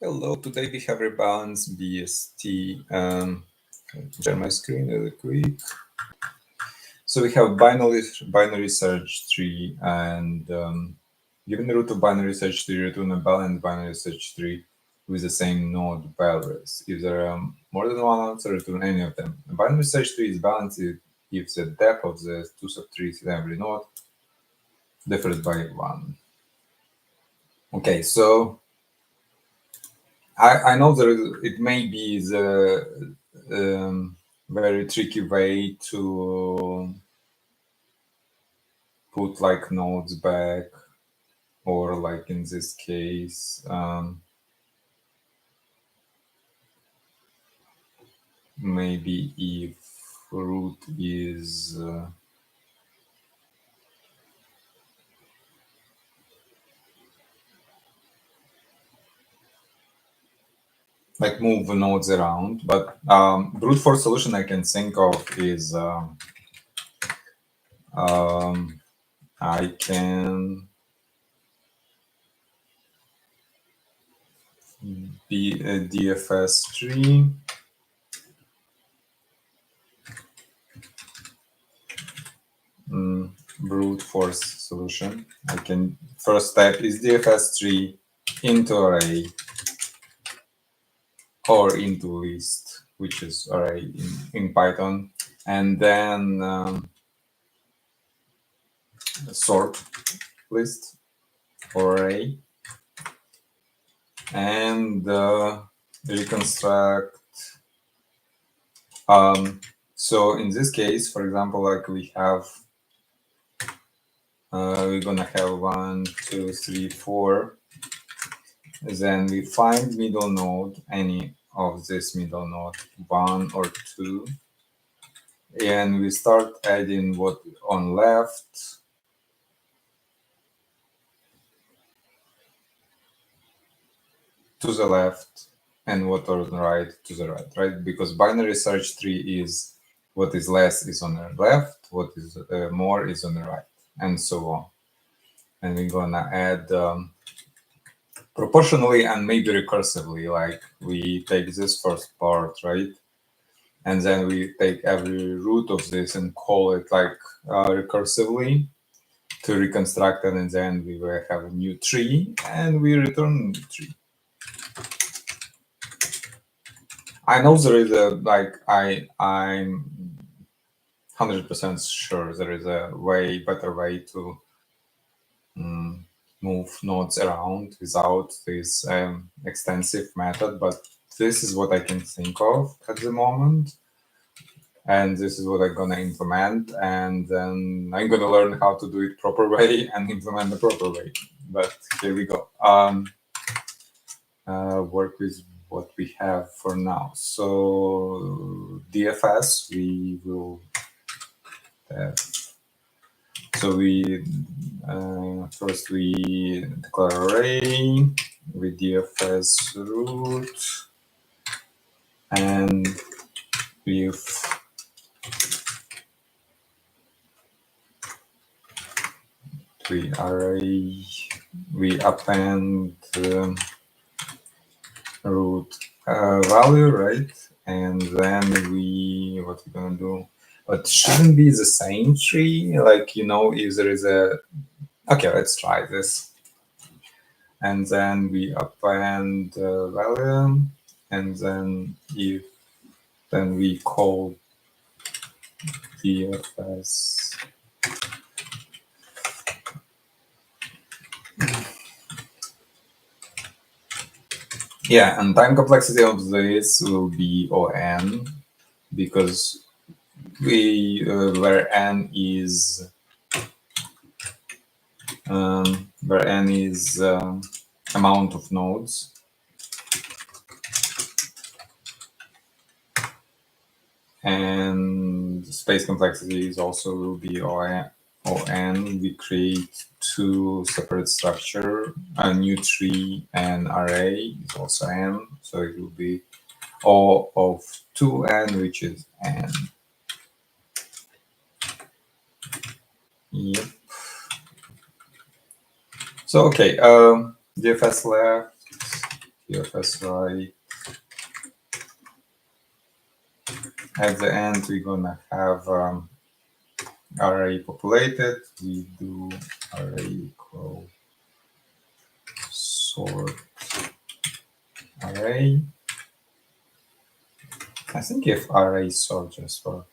Hello, today we have rebalance BST. Share my screen really quick. So we have binary search tree, and given the root of binary search tree, return a balanced binary search tree with the same node values. If there are more than one answer, return any of them. A binary search tree is balanced if the depth of the two subtrees in every node differs by 1. Okay, so I know it may be the very tricky way to put like nodes back, or like in this case, maybe if root is like move the nodes around, but brute force solution I can think of is I can be a DFS tree. Brute force solution. I can first step is DFS tree into array or into list, which is array in Python, and then sort list or array, and reconstruct. So in this case, for example, like we have, we're gonna have 1, 2, 3, 4. Then we find middle node, any of this middle node, 1 or 2, and we start adding what on left to the left and what on the right to the right? Because binary search tree is what is less is on the left, what is more is on the right, and so on. And we're gonna add proportionally and maybe recursively, like we take this first part, right? And then we take every root of this and call it like recursively to reconstruct it, and then we will have a new tree and we return a new tree. I know there is a like I'm 100% sure there is a way better way to move nodes around without this extensive method, but this is what I can think of at the moment, and this is what I'm gonna implement, and then I'm gonna learn how to do it proper way and implement the proper way. But here we go. Work with what we have for now. So DFS we will have. So we first we declare array with DFS root, and if we array we append root value, right? And then what we're gonna do, but shouldn't be the same tree, like, you know, if there is a, okay, let's try this. And then we append value, and then then we call DFS. Yeah, and time complexity of this will be ON, because where n is amount of nodes, and space complexity is also will be ON. We create two separate structure, a new tree and array is also n, so it will be O of 2n, which is n. Yep. So okay, DFS left PFS right. At the end, we're gonna have array populated. We do array equal sort array. I think if array sort just for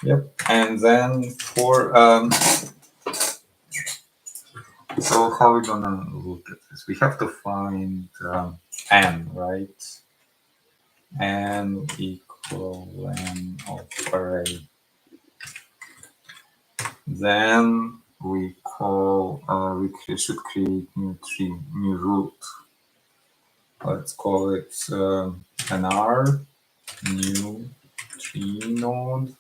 yep. And then for so how are we gonna look at this? We have to find n, right? N equal n of array. Then we call we should create new root. Let's call it an R new tree node.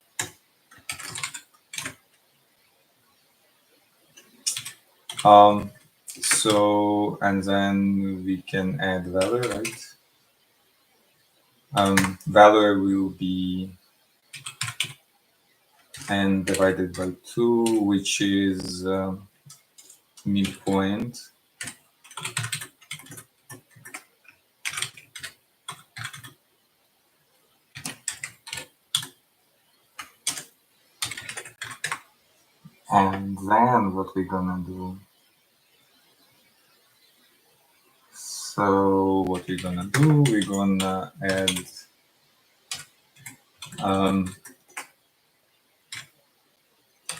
So and then we can add value, right? Value will be n divided by 2, which is midpoint. And then what we're gonna do? So what we're gonna do? We're gonna add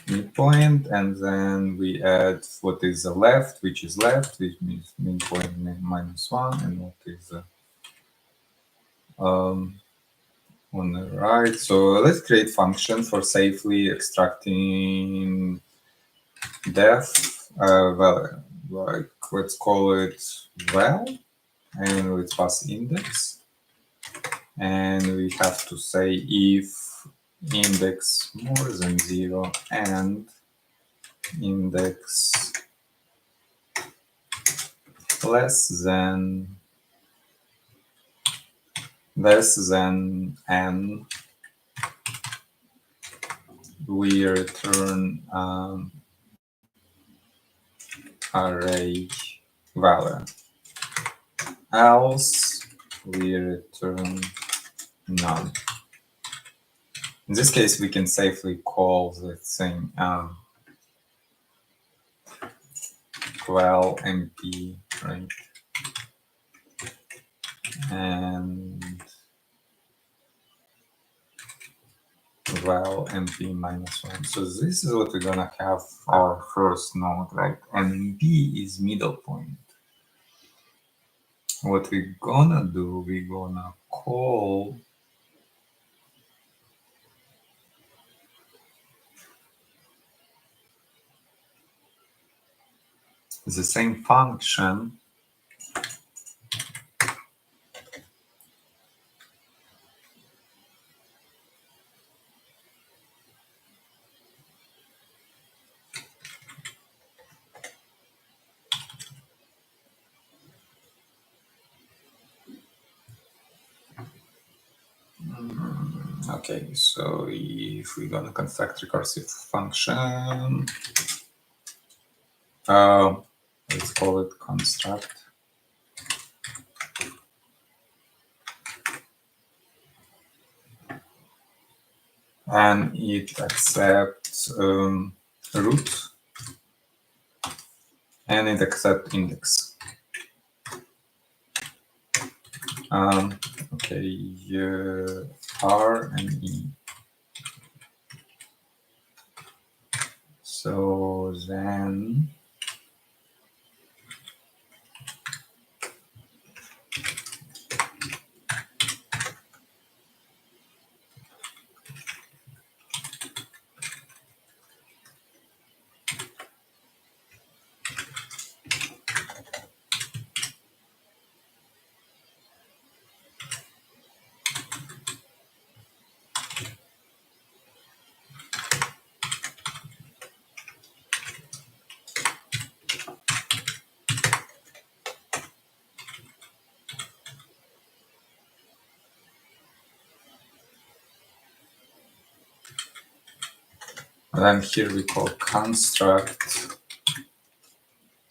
midpoint, and then we add what is the left, which is left, which means midpoint -1, and what is on the right. So let's create function for safely extracting def. Well, like let's call it val, and let's pass index, and we have to say if index more than 0 and index less than n, we return array value. Else we return none. In this case, we can safely call the thing val mp, right? And val mp -1. So this is what we're gonna have our first node, right? And b is middle point. What we're gonna do, we're gonna call the same function okay, so if we're gonna construct recursive function, let's call it construct. And it accepts root, and it accepts index. Okay, R and E. So then here we call construct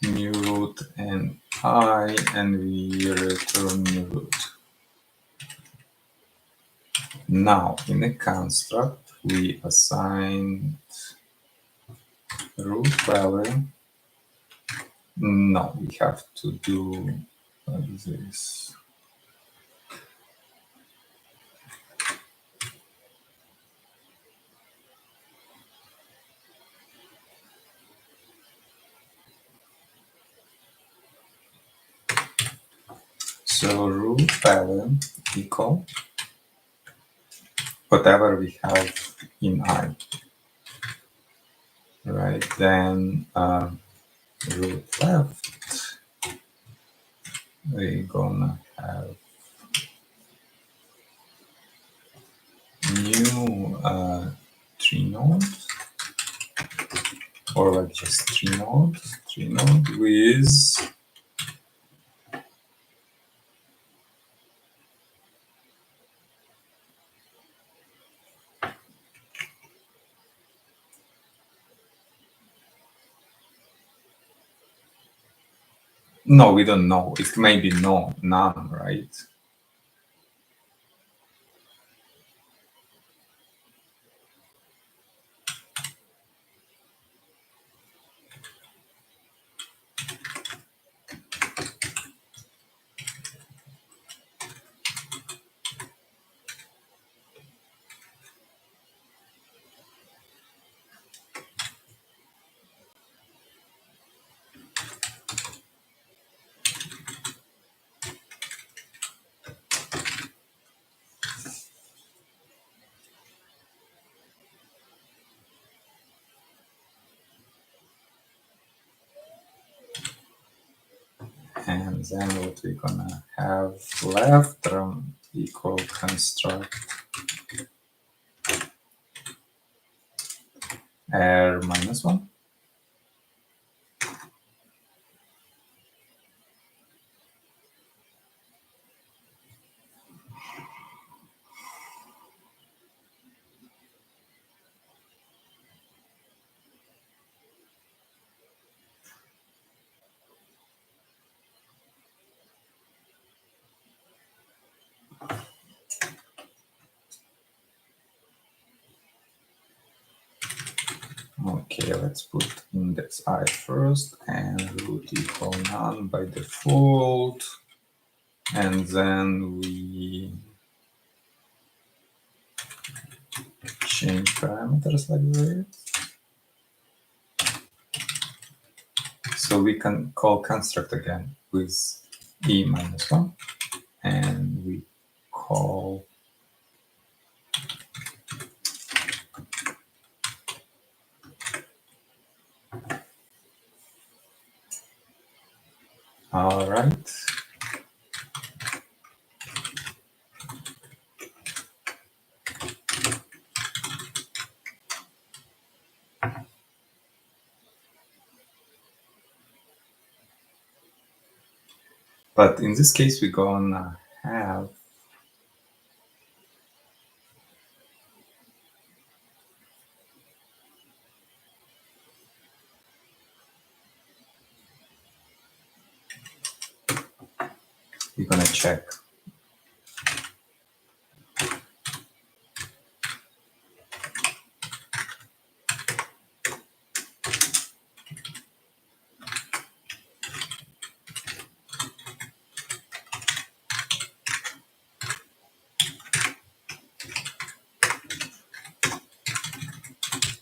new root and I and we return root. Now in a construct we assign root value. No, we have to do this. So root value equal whatever we have in I. Right, then root left, we're gonna have new tree node, or like just tree node with no, we don't know. It may be none, right? And then what we're gonna have left equal construct r minus 1. Okay, let's put index I first and root equal none by default. And then we change parameters like this. So we can call construct again with e minus 1. And we call all right. But in this case, we're gonna have we're gonna check.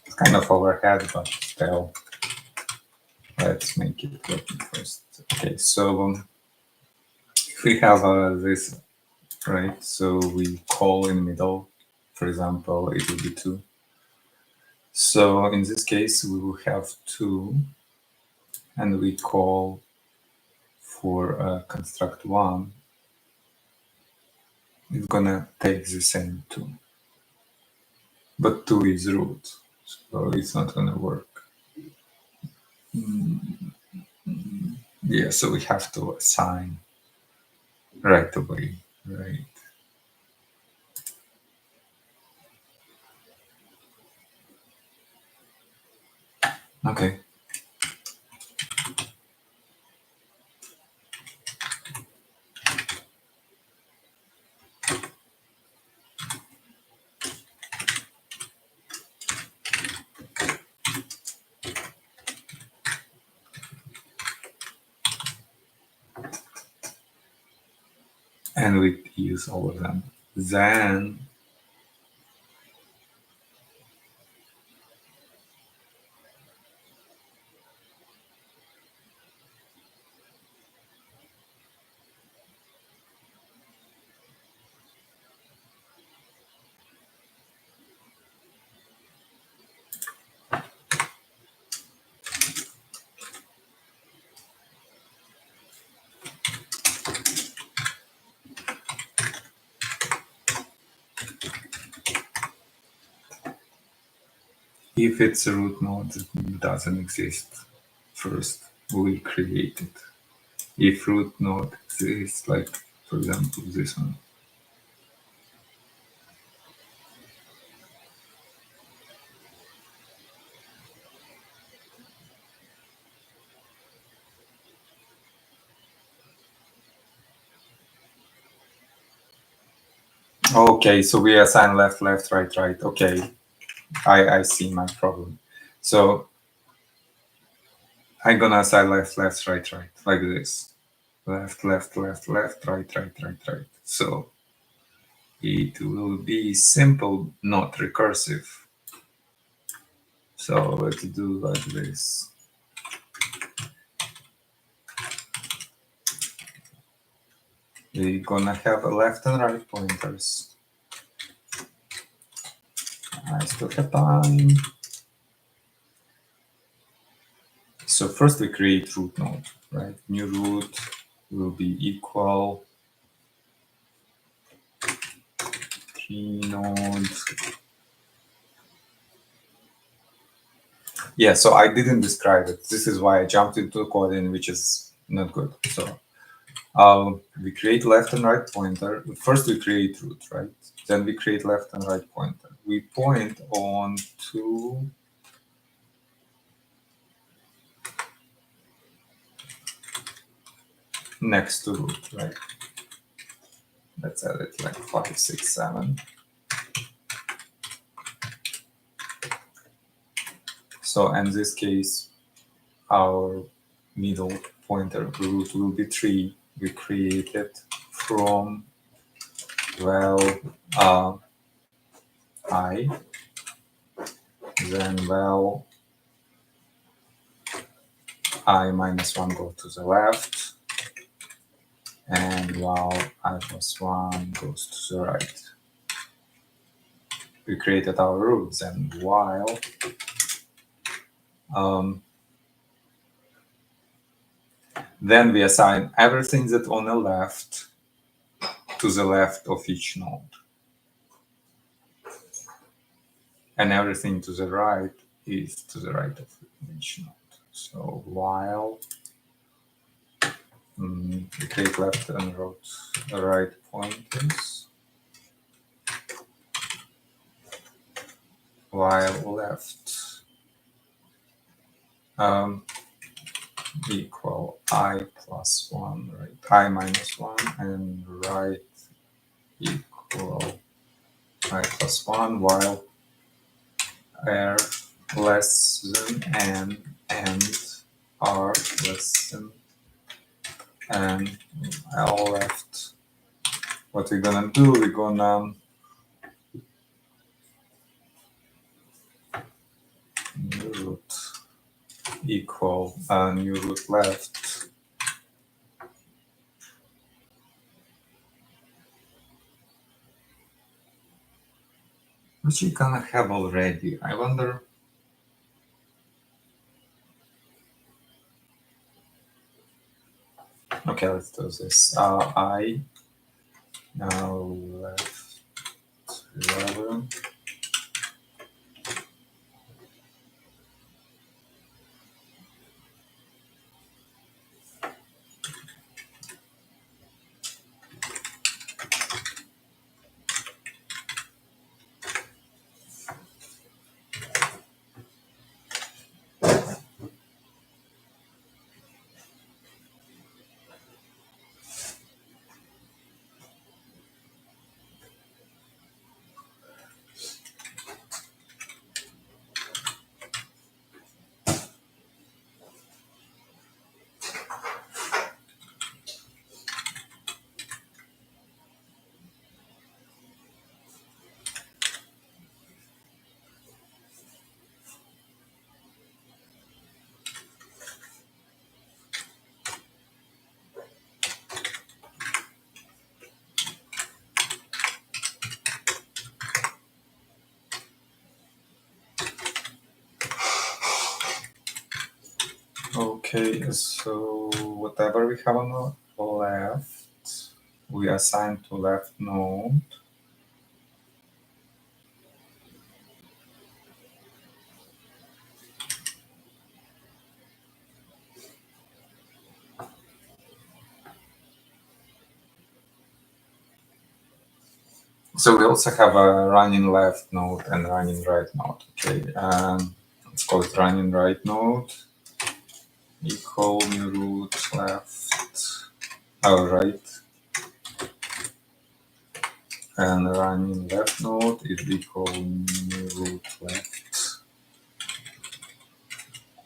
It's kind of overhead, but still, let's make it working first. Okay, so if we have this, right? So we call in the middle, for example, it will be 2. So in this case, we will have 2, and we call for construct 1. It's gonna take the same 2, but 2 is root, so it's not gonna work. Yeah, so we have to assign right away, right? Okay. and we use all of them. Then if it's a root node that doesn't exist, first we'll create it. If root node exists, like for example this one, okay, so we assign left, left, right, right. Okay, I see my problem. So I'm gonna assign left, left, right, right, like this. Left, left, left, left, right, right, right, right. So it will be simple, not recursive. So let's do like this. We're gonna have a left and right pointers. I still have time. So first we create root node, right? New root will be equal tree node. Yeah, so I didn't describe it. This is why I jumped into coding, which is not good. So we create left and right pointer. First we create root, right? Then we create left and right pointer. We point on two next to root, right? Let's add it like 5, 6, 7. So in this case, our middle pointer root will be 3. We create it from val I, then val I minus 1 go to the left, and val I plus 1 goes to the right. We created our roots, and while then we assign everything that on the left to the left of each node, and everything to the right is to the right of each node. So while we create left and right pointers, while left equal I plus 1, right? I minus 1, and right equal I plus 1, while R less than N and R less than N. L left. What we're gonna do, we're gonna new root equal new root left. Which we gonna have already. I wonder. Okay, let's do this. I now left 11. Okay, so whatever we have on the left, we assign to left node. So we also have a running left node and running right node. Okay, let's call it running right node equal new root left, right, and running left node is equal new root left,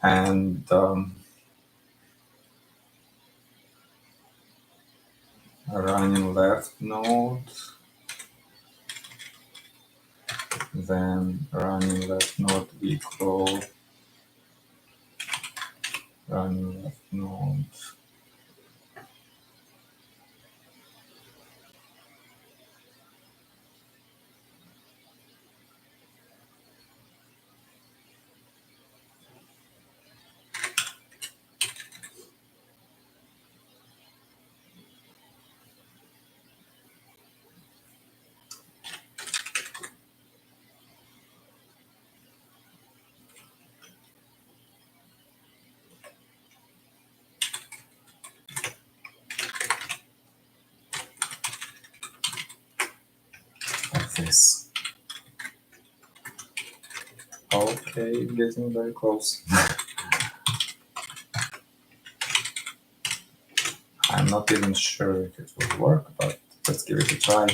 and running left node, then running left node equal running left node. Like this. Okay, getting very close. I'm not even sure if it will work, but let's give it a try.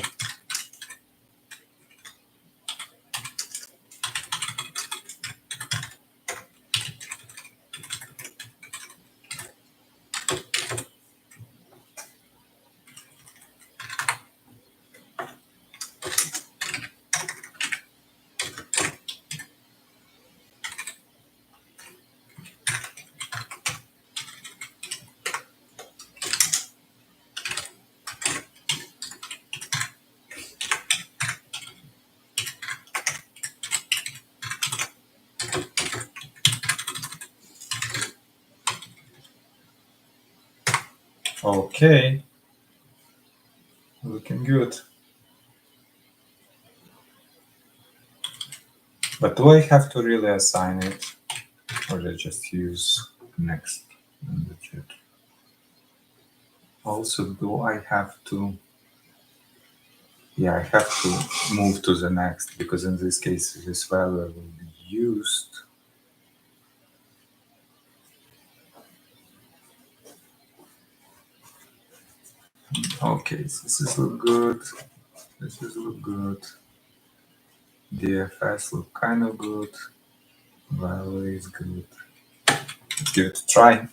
Okay, looking good. But do I have to really assign it, or do I just use next in the chat? Also, do I have to? Yeah, I have to move to the next because in this case, this value will be used. Okay, so this is look good. This is look good. DFS look kind of good. Value is good. Let's give it a try.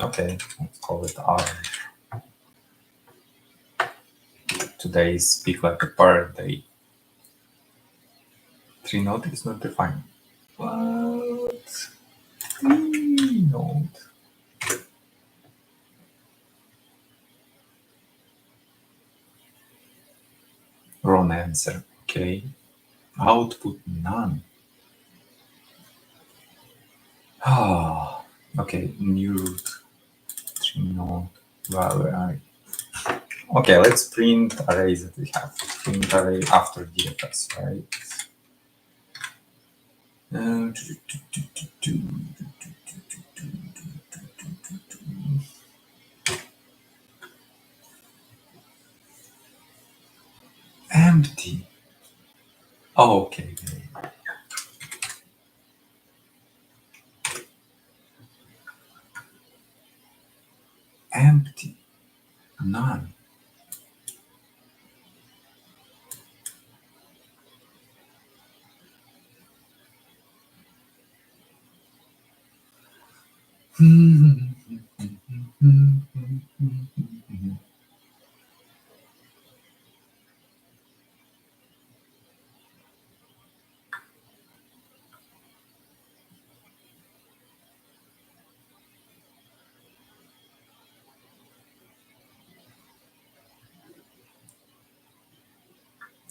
Okay, let's call it R. Today's Speak Like a Pirate Day. 3 node is not defined. What? 3 node. Wrong answer. Okay. Output none. Ah. Okay. New root. 3 node. Value. Okay, let's print arrays that we have. Print array after DFS, right? Empty. Oh, okay. Empty. None.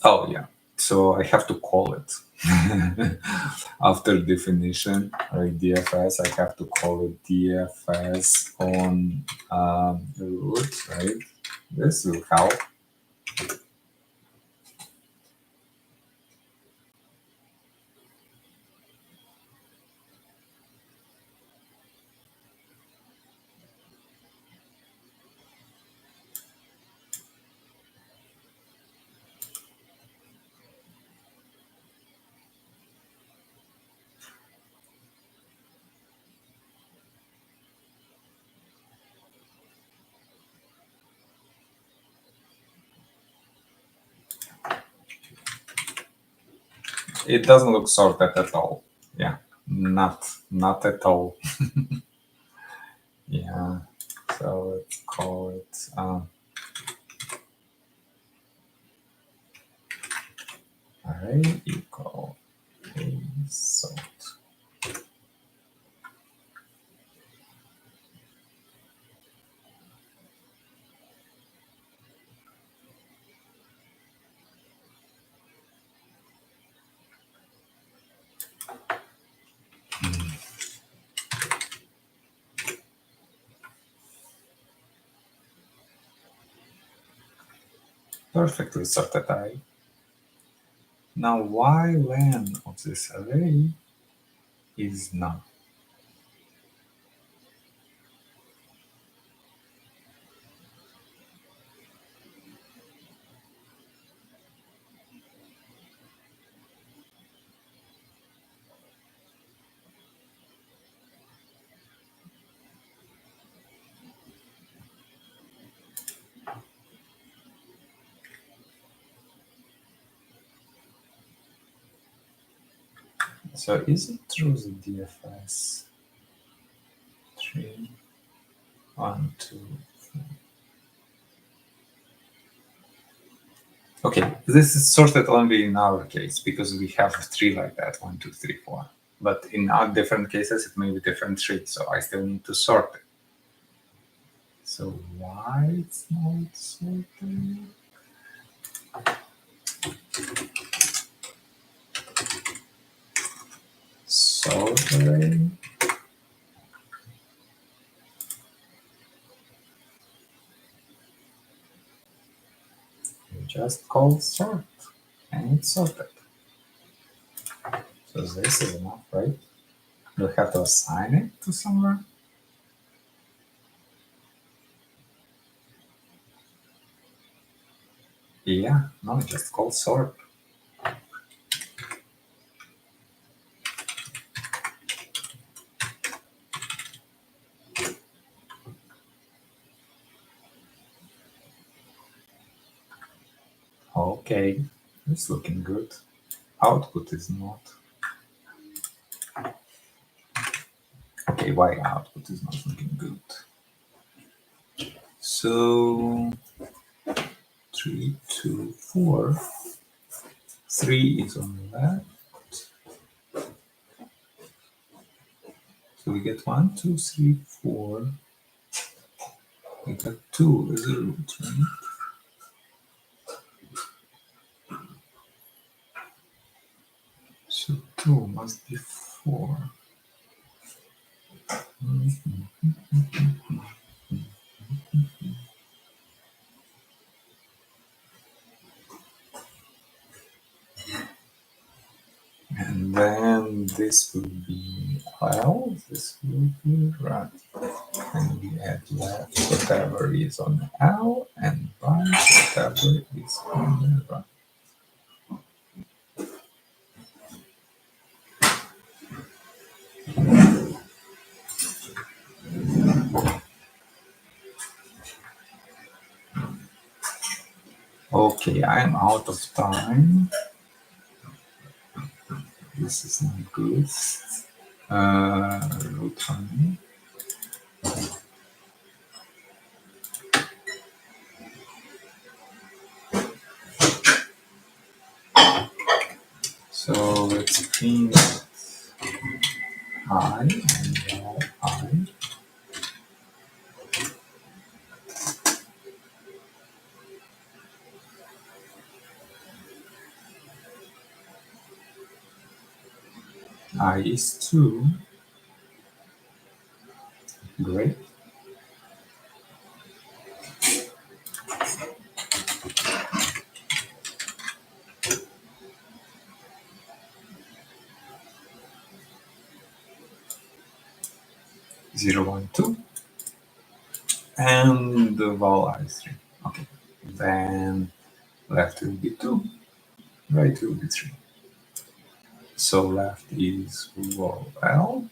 Oh yeah. So I have to call it after definition, right? DFS. I have to call it DFS on root, right? This will help. It doesn't look sorted at all. Yeah, not at all. Yeah. So let's call it array equal a sort. Perfectly sorted array. Now why len of this array is none? So is it true that DFS 3, 1, 2, 3? Okay, this is sorted only in our case because we have 3 like that, 1, 2, 3, 4. But in our different cases, it may be different trees, so I still need to sort it. So why it's not sorted? Sort array. You just call sort and it's sorted. So this is enough, right? Do we have to assign it to somewhere? Yeah, no, just call sort. Okay, it's looking good. Output is not. Okay, why output is not looking good? So 3, 2, 4. 3 is on the left. So we get 1, 2, 3, 4. We got 2 as a root, right? So 2 must be 4. And then this will be L, this will be right. And we add left whatever is on the L and right whatever is on the right. Okay, I'm out of time. This is not good. Root time. So let's print I and now I. I is 2. Great. Zero, 1, 2. And the val I is 3. Okay. Then left will be 2. Right will be 3. So left is val L.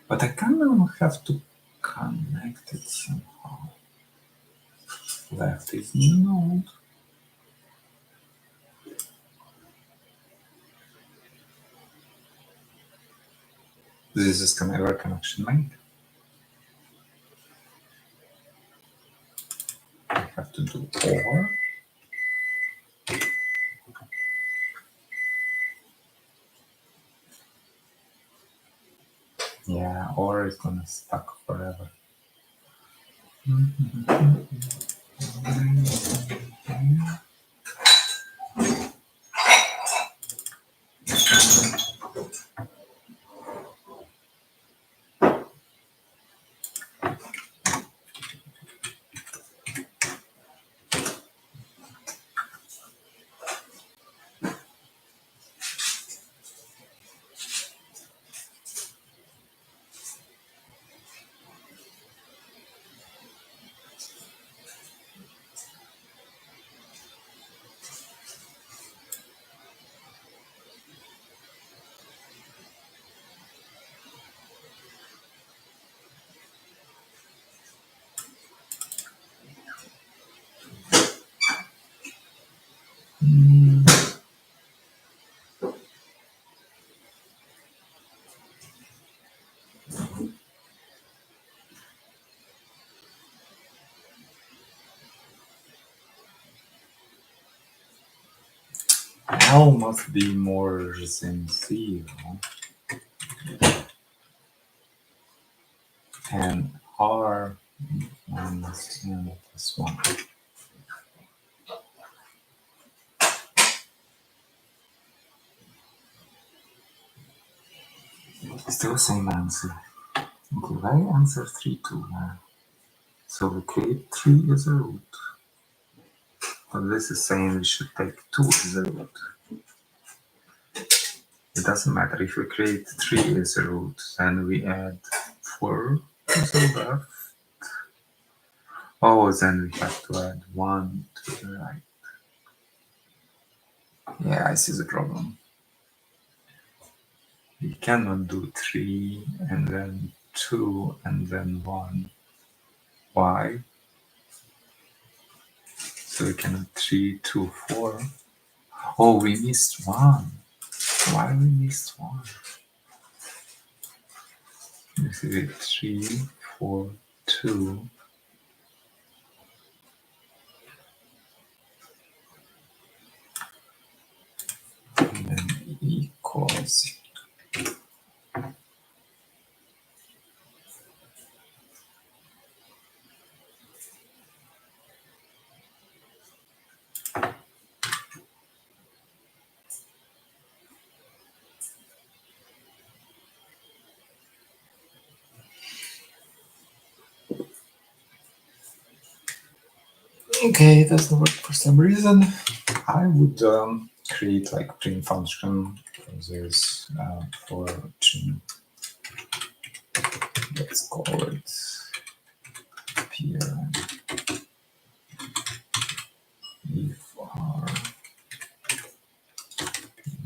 But I kind of have to connect it somehow. Left is new node. This is never connection made. I have to do OR. Yeah, OR is gonna stuck forever. L must be more than 0. And R minus n plus 1. Still same answer. Okay, I answer 3 2. So we create 3 as a root. But this is saying we should take 2 as a root. It doesn't matter. If we create 3 as a root, then we add 4 to the left. Oh, then we have to add 1 to the right. Yeah, I see the problem. We cannot do 3 and then 2 and then 1. Why? So we cannot 3, 2, 4. Oh, we missed 1. Why we missed 1? This is 3, 4, 2. And then equals. Okay, it doesn't work for some reason. I would create like print function. There's for let's call it parent if r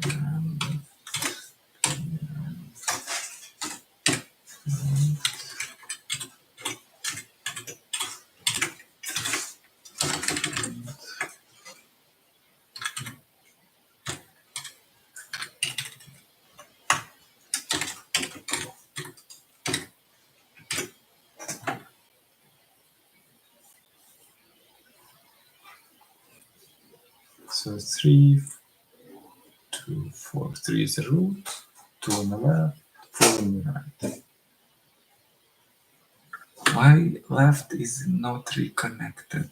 parent, So 3, 2, 4, 3 is the root, 2 on the left, 4 on the right. Why left is not reconnected?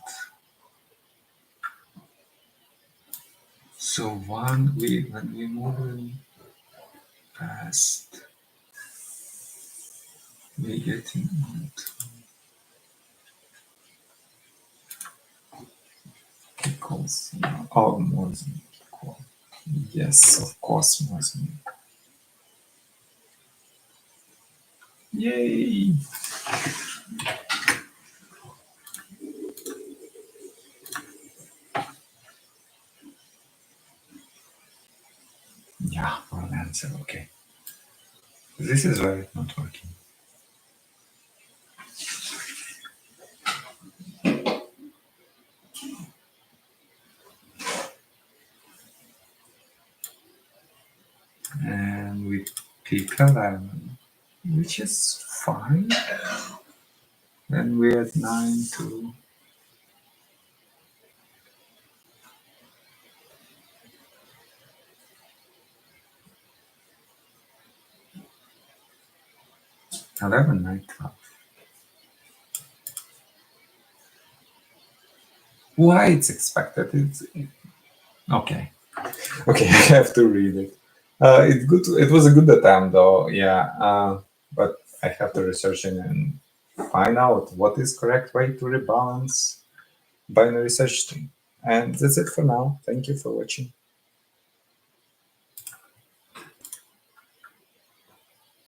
So when we move past, we getting into equals, oh, more than equal. Yes, of course, more than equal. Yay! Yeah, wrong answer, okay. This is why it's not working. And we pick 11, which is fine. Then we add 9 to 11, 9, 12. Why it's expected? It's okay. Okay, I have to read it. It's good. It was a good attempt, though. Yeah, but I have to research it and find out what is correct way to rebalance binary search string. And that's it for now. Thank you for watching.